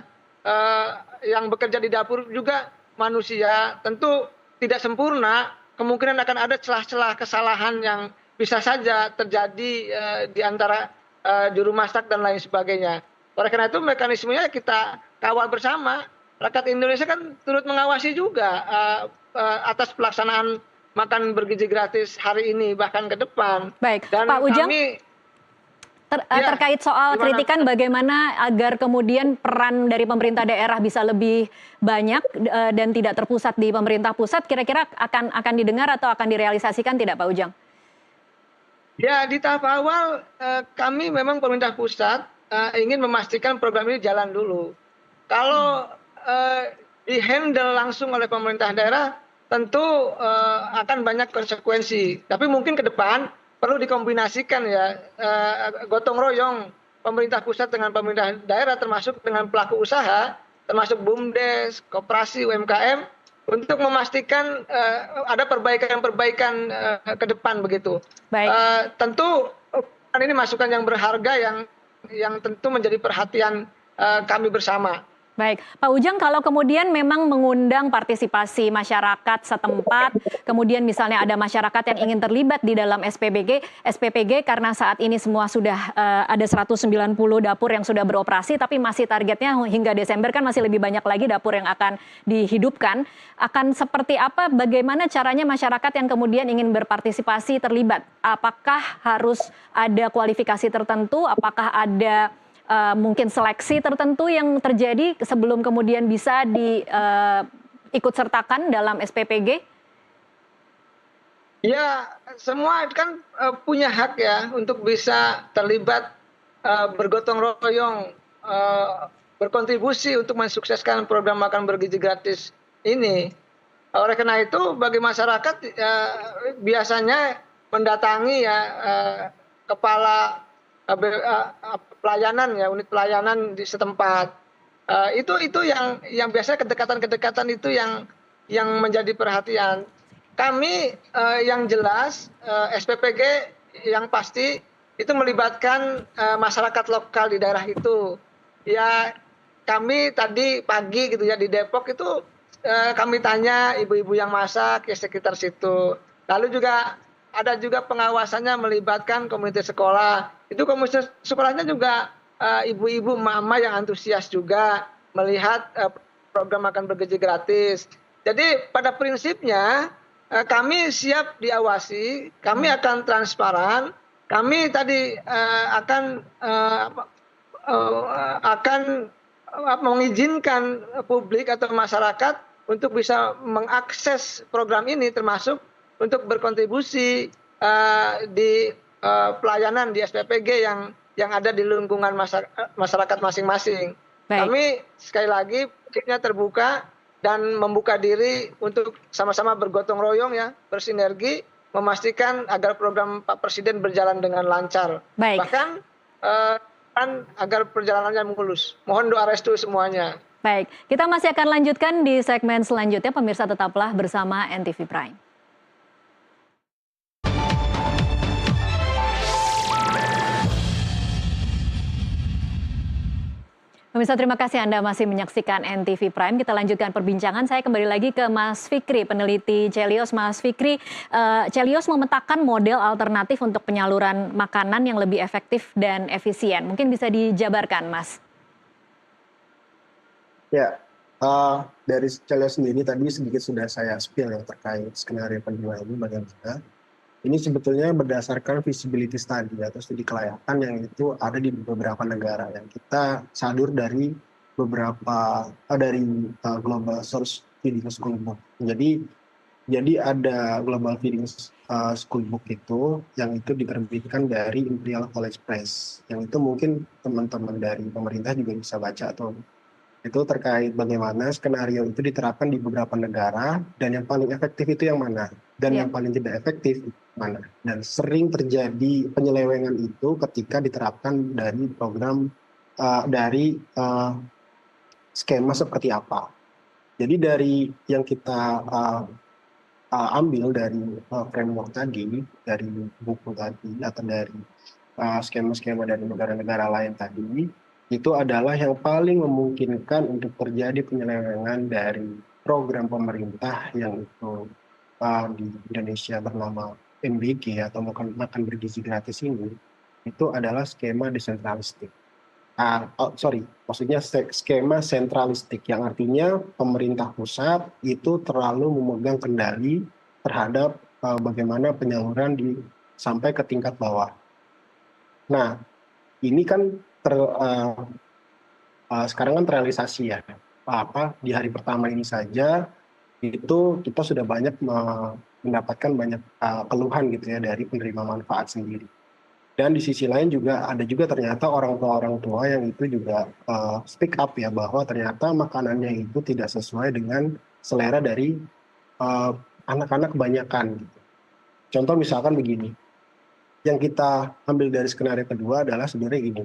yang bekerja di dapur juga manusia, tentu tidak sempurna, kemungkinan akan ada celah-celah kesalahan yang bisa saja terjadi di antara juru masak dan lain sebagainya. Oleh karena itu mekanismenya kita kawal bersama. Rakyat Indonesia kan turut mengawasi juga atas pelaksanaan makan bergizi gratis hari ini bahkan ke depan. Baik, dan Pak Ujang, kami, terkait soal kritikan bagaimana agar kemudian peran dari pemerintah daerah bisa lebih banyak dan tidak terpusat di pemerintah pusat, kira-kira akan didengar atau akan direalisasikan tidak Pak Ujang? Ya di tahap awal kami memang pemerintah pusat ingin memastikan program ini jalan dulu. Kalau dihandle langsung oleh pemerintah daerah tentu akan banyak konsekuensi. Tapi mungkin ke depan perlu dikombinasikan ya gotong royong pemerintah pusat dengan pemerintah daerah termasuk dengan pelaku usaha, termasuk BUMDes, koperasi, UMKM untuk memastikan ada perbaikan-perbaikan ke depan begitu. Baik. Tentu ini masukan yang berharga yang tentu menjadi perhatian kami bersama. Baik, Pak Ujang, kalau kemudian memang mengundang partisipasi masyarakat setempat, kemudian misalnya ada masyarakat yang ingin terlibat di dalam SPPG karena saat ini semua sudah ada 190 dapur yang sudah beroperasi, tapi masih targetnya hingga Desember kan masih lebih banyak lagi dapur yang akan dihidupkan. Akan seperti apa, bagaimana caranya masyarakat yang kemudian ingin berpartisipasi terlibat? Apakah harus ada kualifikasi tertentu? Apakah ada mungkin seleksi tertentu yang terjadi sebelum kemudian bisa diikut sertakan dalam SPPG? Ya, semua kan punya hak ya untuk bisa terlibat, bergotong royong, berkontribusi untuk mensukseskan program makan bergizi gratis ini. Oleh karena itu bagi masyarakat biasanya mendatangi ya kepala pelayanan ya, unit pelayanan di setempat. Itu yang biasanya kedekatan-kedekatan itu yang menjadi perhatian. Kami yang jelas SPPG yang pasti itu melibatkan masyarakat lokal di daerah itu. Ya kami tadi pagi gitu ya di Depok itu kami tanya ibu-ibu yang masak ya sekitar situ. Lalu juga ada juga pengawasannya melibatkan komunitas sekolah. Itu komunitas sekolahnya juga ibu-ibu mama yang antusias juga melihat program makan bergizi gratis. Jadi pada prinsipnya kami siap diawasi, kami akan transparan, kami tadi akan mengizinkan publik atau masyarakat untuk bisa mengakses program ini termasuk untuk berkontribusi di pelayanan di SPPG yang ada di lingkungan masyarakat masing-masing. Kami sekali lagi prinsipnya terbuka dan membuka diri untuk sama-sama bergotong royong ya, bersinergi, memastikan agar program Pak Presiden berjalan dengan lancar. Bahkan agar perjalanannya mulus. Mohon doa restu semuanya. Baik, kita masih akan lanjutkan di segmen selanjutnya. Pemirsa tetaplah bersama NTV Prime. Pemirsa, terima kasih Anda masih menyaksikan NTV Prime. Kita lanjutkan perbincangan. Saya kembali lagi ke Mas Fikri, peneliti Celios. Mas Fikri, Celios memetakan model alternatif untuk penyaluran makanan yang lebih efektif dan efisien. Mungkin bisa dijabarkan, Mas. Ya, dari Celios sendiri tadi sedikit sudah saya spill yang terkait skenario kedua ini bagaimana. Ini sebetulnya berdasarkan feasibility study atau studi kelayakan yang itu ada di beberapa negara yang kita sadur dari Global Source Feeding School Book. Jadi ada Global Feeding School Book itu yang itu diterbitkan dari Imperial College Press. Yang itu mungkin teman-teman dari pemerintah juga bisa baca atau itu terkait bagaimana skenario itu diterapkan di beberapa negara dan yang paling efektif itu yang mana dan yang paling tidak efektif mana, dan sering terjadi penyelewengan itu ketika diterapkan dari program skema seperti apa. Jadi dari yang kita ambil dari framework tadi, dari buku tadi atau dari skema-skema dari negara-negara lain tadi, itu adalah yang paling memungkinkan untuk terjadi penyelewengan dari program pemerintah yang itu di Indonesia bernama MBG atau makan bergizi gratis ini, itu adalah skema desentralistik. Maksudnya skema sentralistik yang artinya pemerintah pusat itu terlalu memegang kendali terhadap bagaimana penyaluran sampai ke tingkat bawah. Nah, ini kan sekarang kan terrealisasi ya. Di hari pertama ini saja itu kita sudah banyak mendapatkan banyak keluhan gitu ya dari penerima manfaat sendiri. Dan di sisi lain juga ada juga ternyata orang tua yang itu juga speak up ya bahwa ternyata makanannya itu tidak sesuai dengan selera dari anak-anak kebanyakan gitu. Contoh misalkan begini. Yang kita ambil dari skenario kedua adalah sebenarnya gini.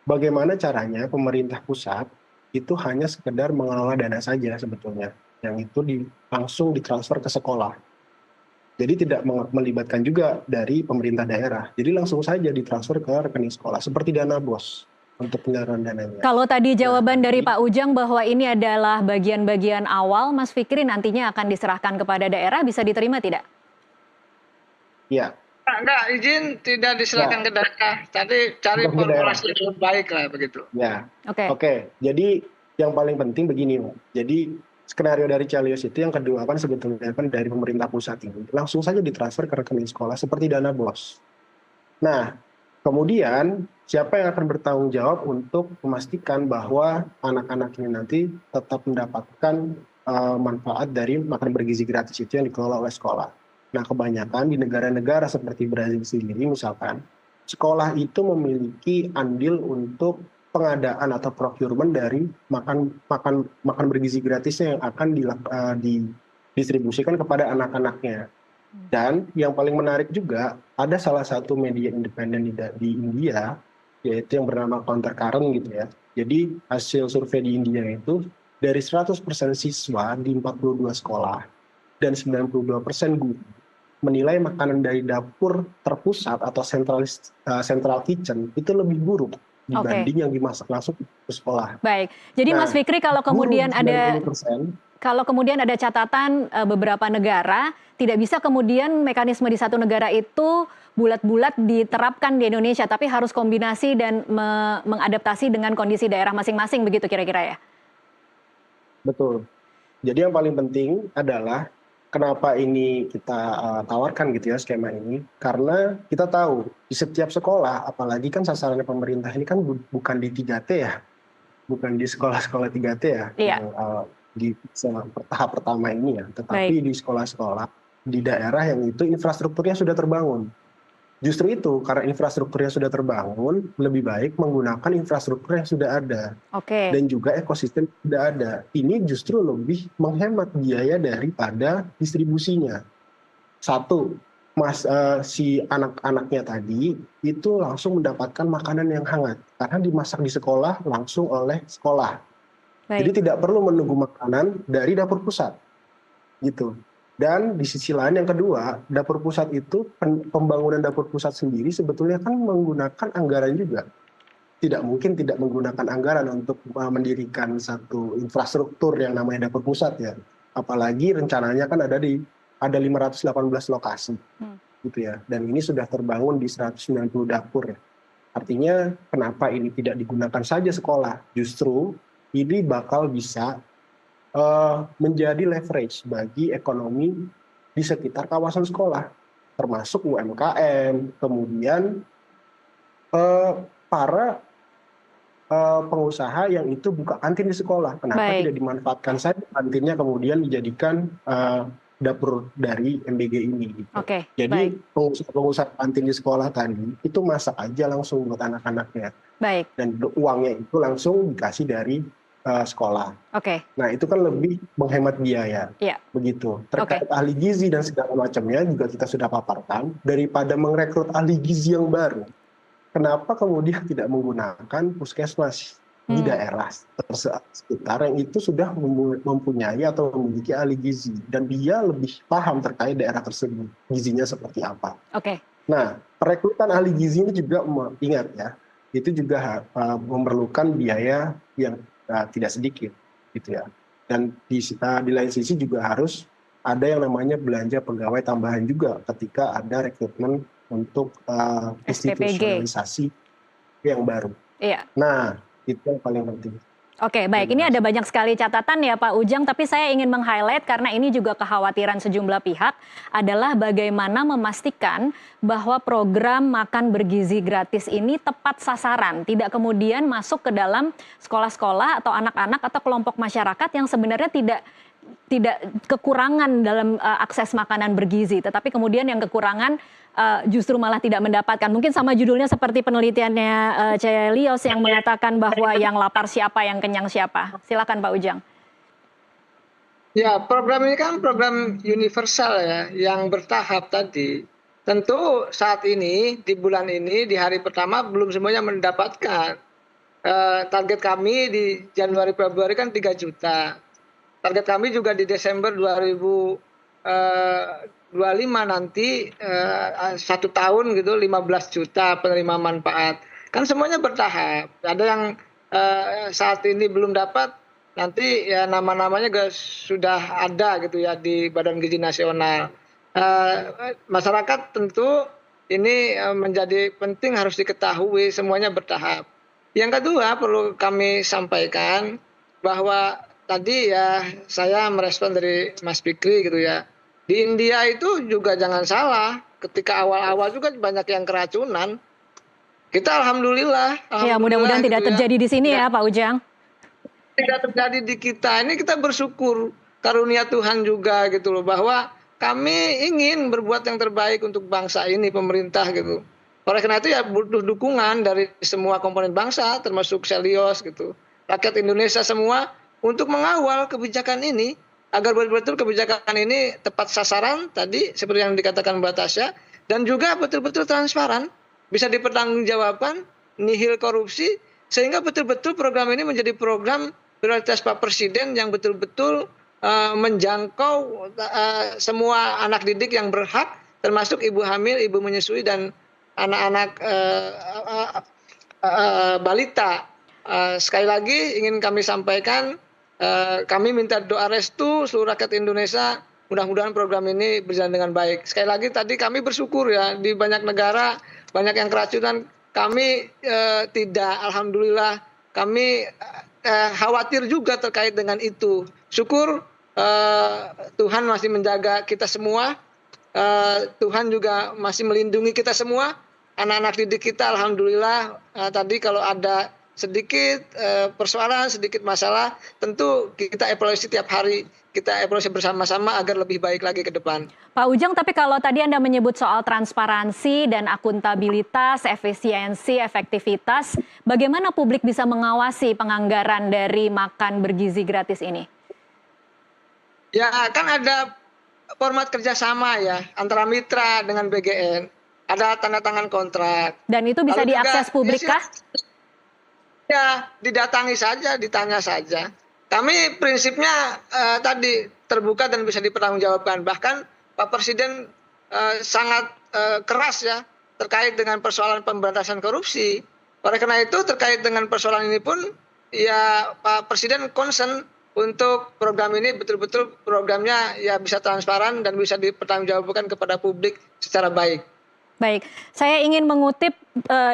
Bagaimana caranya pemerintah pusat itu hanya sekedar mengelola dana saja sebetulnya, yang itu langsung ditransfer ke sekolah. Jadi tidak melibatkan juga dari pemerintah daerah. Jadi langsung saja ditransfer ke rekening sekolah, seperti dana BOS untuk penyaluran dananya. Kalau tadi jawaban dari Pak Ujang bahwa ini adalah bagian-bagian awal, Mas Fikri nantinya akan diserahkan kepada daerah, bisa diterima tidak? Iya. Enggak, izin tidak diserahkan ke daerah. Cari formulasi yang baik lah begitu. Ya. Oke. Jadi yang paling penting begini, Pak. Jadi skenario dari Celios itu yang kedua kan sebetulnya kan dari pemerintah pusat ini langsung saja ditransfer ke rekening sekolah seperti dana BOS. Nah, kemudian siapa yang akan bertanggung jawab untuk memastikan bahwa anak-anak ini nanti tetap mendapatkan manfaat dari makan bergizi gratis itu yang dikelola oleh sekolah. Nah, kebanyakan di negara-negara seperti Brazil sendiri misalkan, sekolah itu memiliki andil untuk pengadaan atau procurement dari makan bergizi gratisnya yang akan didistribusikan kepada anak-anaknya. Dan yang paling menarik juga, ada salah satu media independen di India, yaitu yang bernama Countercurrent gitu ya. Jadi hasil survei di India itu dari 100% siswa di 42 sekolah dan 92% guru menilai makanan dari dapur terpusat atau central kitchen itu lebih buruk Oke, dibanding yang dimasak langsung di sekolah. baik. Jadi Mas Nah, Fikri, kalau guru kemudian di ada 90%. Kalau kemudian ada catatan beberapa negara, tidak bisa kemudian mekanisme di satu negara itu bulat-bulat diterapkan di Indonesia, tapi harus kombinasi dan mengadaptasi dengan kondisi daerah masing-masing, begitu kira-kira ya? Betul. Jadi yang paling penting adalah kenapa ini kita tawarkan gitu ya skema ini, karena kita tahu di setiap sekolah, apalagi kan sasarannya pemerintah ini kan bukan di 3T ya, bukan di sekolah-sekolah 3T ya, Iya, yang di tahap pertama ini ya, baik. tetapi di sekolah-sekolah di daerah yang itu infrastrukturnya sudah terbangun. Justru itu, karena infrastrukturnya sudah terbangun, lebih baik menggunakan infrastruktur yang sudah ada Oke, dan juga ekosistem yang sudah ada. Ini justru lebih menghemat biaya daripada distribusinya. Satu, si anak-anaknya tadi itu langsung mendapatkan makanan yang hangat karena dimasak di sekolah langsung oleh sekolah. baik. Jadi tidak perlu menunggu makanan dari dapur pusat, gitu. Dan di sisi lain yang kedua, dapur pusat itu pembangunan dapur pusat sendiri sebetulnya kan menggunakan anggaran juga. Tidak mungkin tidak menggunakan anggaran untuk mendirikan satu infrastruktur yang namanya dapur pusat ya. Apalagi rencananya kan ada 518 lokasi gitu ya. Dan ini sudah terbangun di 190 dapur ya. Artinya kenapa ini tidak digunakan saja sekolah? Justru ini bakal bisa menjadi leverage bagi ekonomi di sekitar kawasan sekolah, termasuk UMKM, kemudian para pengusaha yang itu buka kantin di sekolah. Kenapa Baik, tidak dimanfaatkan saja kantinnya kemudian dijadikan dapur dari MBG ini gitu. oke, baik, Jadi pengusaha kantin di sekolah tadi itu masak aja langsung buat anak-anaknya baik, dan uangnya itu langsung dikasih dari sekolah. oke, Nah itu kan lebih menghemat biaya, iya, begitu. oke, Terkait ahli gizi dan segala macamnya juga kita sudah paparkan, daripada merekrut ahli gizi yang baru, kenapa kemudian tidak menggunakan puskesmas di hmm, daerah sekitar yang itu sudah mempunyai atau memiliki ahli gizi, dan dia lebih paham terkait daerah tersebut, gizinya seperti apa. oke, Nah, perekrutan ahli gizi ini juga ingat ya, itu juga memerlukan biaya yang tidak sedikit, gitu ya. Dan di lain sisi juga harus ada yang namanya belanja pegawai tambahan juga ketika ada rekrutmen untuk SPPG, institusionalisasi yang baru. iya. Nah, itu yang paling penting. Oke, baik. Terima Ini ada kasih. banyak sekali catatan ya Pak Ujang, tapi saya ingin meng-highlight karena ini juga kekhawatiran sejumlah pihak adalah bagaimana memastikan bahwa program makan bergizi gratis ini tepat sasaran, tidak kemudian masuk ke dalam sekolah-sekolah atau anak-anak atau kelompok masyarakat yang sebenarnya tidak kekurangan dalam akses makanan bergizi, tetapi kemudian yang kekurangan justru malah tidak mendapatkan. Mungkin sama judulnya seperti penelitiannya Celios yang mengatakan bahwa yang lapar siapa, yang kenyang siapa. Silakan Pak Ujang. Ya, program ini kan program universal ya, yang bertahap tadi. Tentu saat ini, di bulan ini, di hari pertama belum semuanya mendapatkan. Target kami di Januari Februari kan 3 juta. Target kami juga di Desember 2025 nanti 1 tahun gitu 15 juta penerima manfaat. Kan semuanya bertahap. Ada yang saat ini belum dapat, nanti ya nama-namanya sudah ada gitu ya di Badan Gizi Nasional. Masyarakat tentu ini menjadi penting, harus diketahui semuanya bertahap. Yang kedua perlu kami sampaikan bahwa tadi ya saya merespon dari Mas Fikri gitu ya. Di India itu juga jangan salah, ketika awal-awal juga banyak yang keracunan. Kita alhamdulillah, Ya, mudah-mudahan gitu tidak ya. terjadi di sini ya Pak Ujang. Tidak terjadi di kita. Ini kita bersyukur karunia Tuhan juga gitu loh, bahwa kami ingin berbuat yang terbaik untuk bangsa ini, pemerintah gitu. Oleh karena itu ya butuh dukungan dari semua komponen bangsa, termasuk Celios gitu, rakyat Indonesia semua, untuk mengawal kebijakan ini agar betul-betul kebijakan ini tepat sasaran tadi seperti yang dikatakan Mbak Tasya, dan juga betul-betul transparan, bisa dipertanggungjawabkan, nihil korupsi, sehingga betul-betul program ini menjadi program prioritas Pak Presiden yang betul-betul menjangkau semua anak didik yang berhak, termasuk ibu hamil, ibu menyusui, dan anak-anak balita. Sekali lagi ingin kami sampaikan, kami minta doa restu seluruh rakyat Indonesia, mudah-mudahan program ini berjalan dengan baik. Sekali lagi tadi kami bersyukur ya, di banyak negara banyak yang keracunan, kami tidak, alhamdulillah. Kami khawatir juga terkait dengan itu. Syukur Tuhan masih menjaga kita semua, Tuhan juga masih melindungi kita semua, anak-anak didik kita, alhamdulillah. Tadi kalau ada sedikit persoalan, sedikit masalah, tentu kita evaluasi tiap hari, kita evaluasi bersama-sama agar lebih baik lagi ke depan. Pak Ujang, tapi kalau tadi Anda menyebut soal transparansi dan akuntabilitas, efisiensi, efektivitas, bagaimana publik bisa mengawasi penganggaran dari makan bergizi gratis ini? Ya, kan ada format kerjasama ya, antara mitra dengan BGN, ada tanda tangan kontrak. Dan itu bisa Lalu diakses juga, publik kah? Ya, didatangi saja, ditanya saja. Kami prinsipnya tadi terbuka dan bisa dipertanggungjawabkan. Bahkan Pak Presiden sangat keras ya terkait dengan persoalan pemberantasan korupsi. Oleh karena itu terkait dengan persoalan ini pun ya Pak Presiden concern untuk program ini betul-betul programnya ya bisa transparan dan bisa dipertanggungjawabkan kepada publik secara baik. Baik, saya ingin mengutip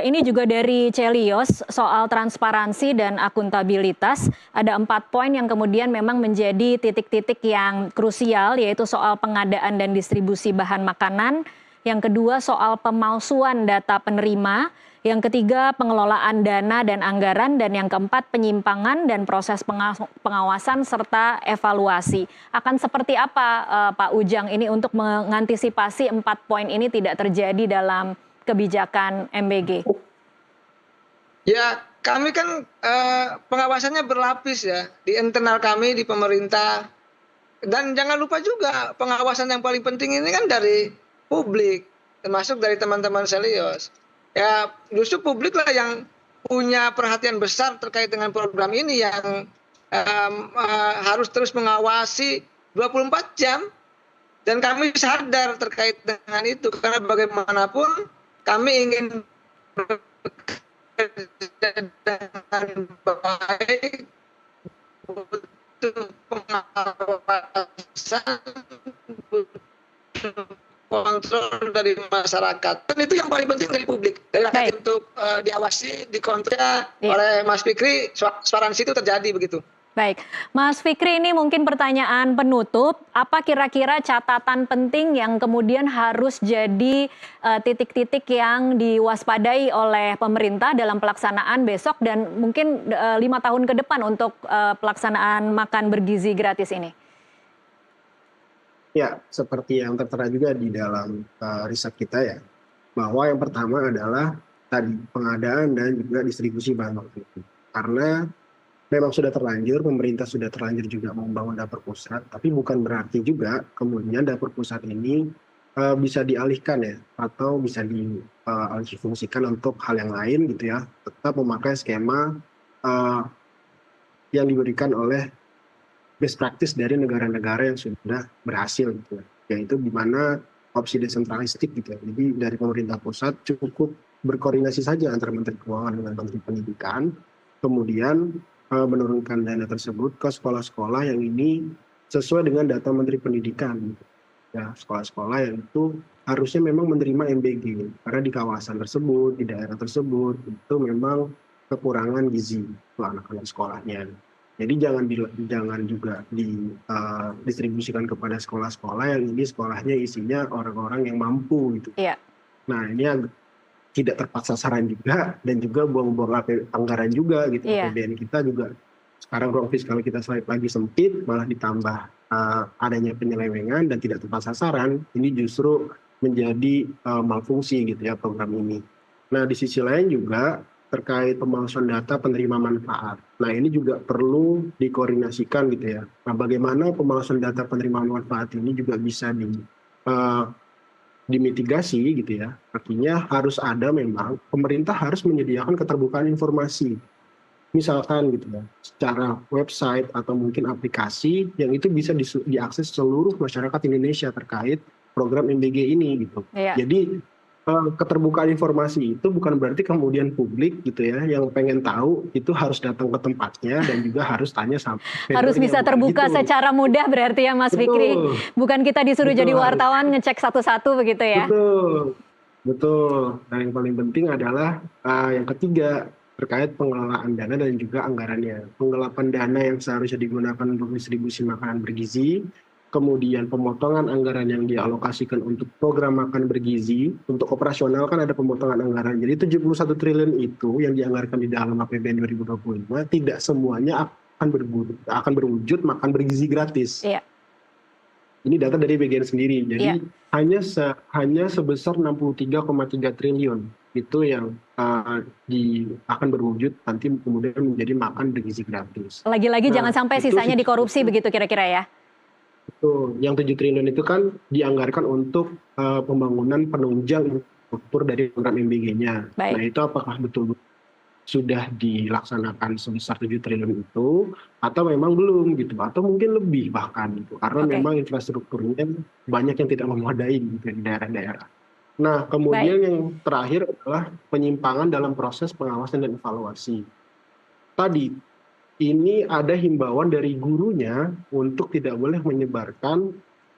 ini juga dari Celios soal transparansi dan akuntabilitas. Ada 4 poin yang kemudian memang menjadi titik-titik yang krusial, yaitu soal pengadaan dan distribusi bahan makanan. Yang kedua soal pemalsuan data penerima. Yang ketiga pengelolaan dana dan anggaran. Dan yang keempat penyimpangan dan proses pengawasan serta evaluasi. Akan seperti apa Pak Ujang ini untuk mengantisipasi 4 poin ini tidak terjadi dalam kebijakan MBG? Ya, kami kan pengawasannya berlapis ya, di internal kami, di pemerintah. Dan jangan lupa juga pengawasan yang paling penting ini kan dari publik, termasuk dari teman-teman Celios. Ya, justru publik lah yang punya perhatian besar terkait dengan program ini, yang harus terus mengawasi 24 jam. Dan kami sadar terkait dengan itu, karena bagaimanapun kami ingin bekerja dengan baik untuk pengawasan, kontrol dari masyarakat. Dan itu yang paling penting dari publik, dari rakyat untuk diawasi, dikontrol oleh Mas Fikri, transparansi itu terjadi begitu. Baik, Mas Fikri, ini mungkin pertanyaan penutup. Apa kira-kira catatan penting yang kemudian harus jadi titik-titik yang diwaspadai oleh pemerintah dalam pelaksanaan besok dan mungkin 5 tahun ke depan untuk pelaksanaan makan bergizi gratis ini? Ya, seperti yang tertera juga di dalam riset kita ya, bahwa yang pertama adalah tadi pengadaan dan juga distribusi bahan makanan itu. Karena memang sudah terlanjur, pemerintah sudah terlanjur juga membangun dapur pusat, tapi bukan berarti juga kemudian dapur pusat ini bisa dialihkan ya, atau bisa dialihfungsikan untuk hal yang lain gitu ya, tetap memakai skema yang diberikan oleh best practice dari negara-negara yang sudah berhasil gitu ya, yaitu di mana opsi desentralistik gitu ya. Jadi dari pemerintah pusat cukup berkoordinasi saja antara Menteri Keuangan dengan Menteri Pendidikan, kemudian menurunkan dana tersebut ke sekolah-sekolah yang ini sesuai dengan data Menteri Pendidikan. Ya, sekolah-sekolah yang itu harusnya memang menerima MBG, karena di kawasan tersebut, di daerah tersebut, itu memang kekurangan gizi untuk anak-anak sekolahnya. Jadi jangan juga didistribusikan kepada sekolah-sekolah yang ini sekolahnya isinya orang-orang yang mampu gitu. Iya. Nah ini tidak tepat sasaran juga, dan juga buang-buang anggaran juga gitu. APBN kita juga sekarang ruang fiskal kita lagi sempit, malah ditambah adanya penyelewengan dan tidak tepat sasaran. Ini justru menjadi malfungsi gitu ya program ini. Nah di sisi lain juga terkait pemalsuan data penerima manfaat. Nah, ini juga perlu dikoordinasikan gitu ya. Nah, bagaimana pemalsuan data penerima manfaat ini juga bisa dimitigasi gitu ya. Artinya harus ada, memang pemerintah harus menyediakan keterbukaan informasi. Misalkan gitu ya, secara website atau mungkin aplikasi yang itu bisa diakses seluruh masyarakat Indonesia terkait program MBG ini gitu. Iya. Jadi keterbukaan informasi itu bukan berarti kemudian publik gitu ya yang pengen tahu itu harus datang ke tempatnya dan juga harus tanya sama Harus bisa vendornya, terbuka gitu. secara mudah berarti ya Mas Fikri. Betul, Bukan kita disuruh betul, jadi harus. wartawan ngecek satu-satu begitu ya. Betul, betul. Dan yang paling penting adalah yang ketiga terkait pengelolaan dana dan juga anggarannya. Penggelapan dana yang seharusnya digunakan untuk distribusi makanan bergizi, kemudian pemotongan anggaran yang dialokasikan untuk program makan bergizi, untuk operasional kan ada pemotongan anggaran. Jadi 71 triliun itu yang dianggarkan di dalam APBN 2025 tidak semuanya akan berwujud makan bergizi gratis. Iya. Ini data dari BGN sendiri. Jadi Iya. hanya sebesar 63,3 triliun itu yang akan berwujud nanti kemudian menjadi makan bergizi gratis. Lagi-lagi Nah, jangan sampai itu sisanya dikorupsi itu begitu kira-kira ya. betul. Yang 7 triliun itu kan dianggarkan untuk pembangunan penunjang infrastruktur dari program MBG-nya. Nah, Baik. itu apakah betul sudah dilaksanakan sebesar 7 triliun itu atau memang belum gitu, atau mungkin lebih bahkan gitu, karena Oke. memang infrastrukturnya banyak yang tidak memadai gitu di daerah-daerah. Nah, Baik. kemudian yang terakhir adalah penyimpangan dalam proses pengawasan dan evaluasi. Tadi ini ada himbauan dari gurunya untuk tidak boleh menyebarkan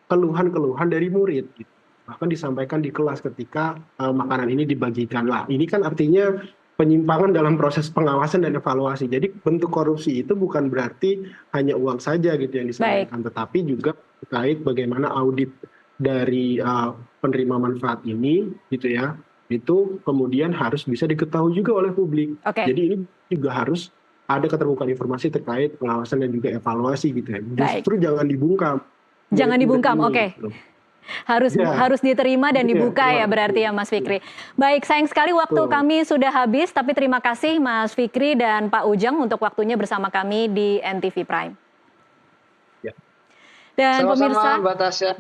keluhan-keluhan dari murid gitu. Bahkan disampaikan di kelas ketika makanan ini dibagikan. Lah, ini kan artinya penyimpangan dalam proses pengawasan dan evaluasi. Jadi bentuk korupsi itu bukan berarti hanya uang saja gitu yang Baik. disampaikan, tetapi juga terkait bagaimana audit dari penerima manfaat ini gitu ya. Itu kemudian harus bisa diketahui juga oleh publik. Oke. Jadi ini juga harus ada keterbukaan informasi terkait pengawasan dan juga evaluasi gitu ya. Baik. Justru jangan dibungkam. Jangan murid-murid dibungkam, ini, oke. gitu. Harus Ya, harus diterima dan iya, dibuka ya betul. berarti ya Mas Fikri. Baik, sayang sekali waktu Betul. kami sudah habis, tapi terima kasih Mas Fikri dan Pak Ujang untuk waktunya bersama kami di NTV Prime. Ya. Dan Sama-sama pemirsa, Mbak Tasya.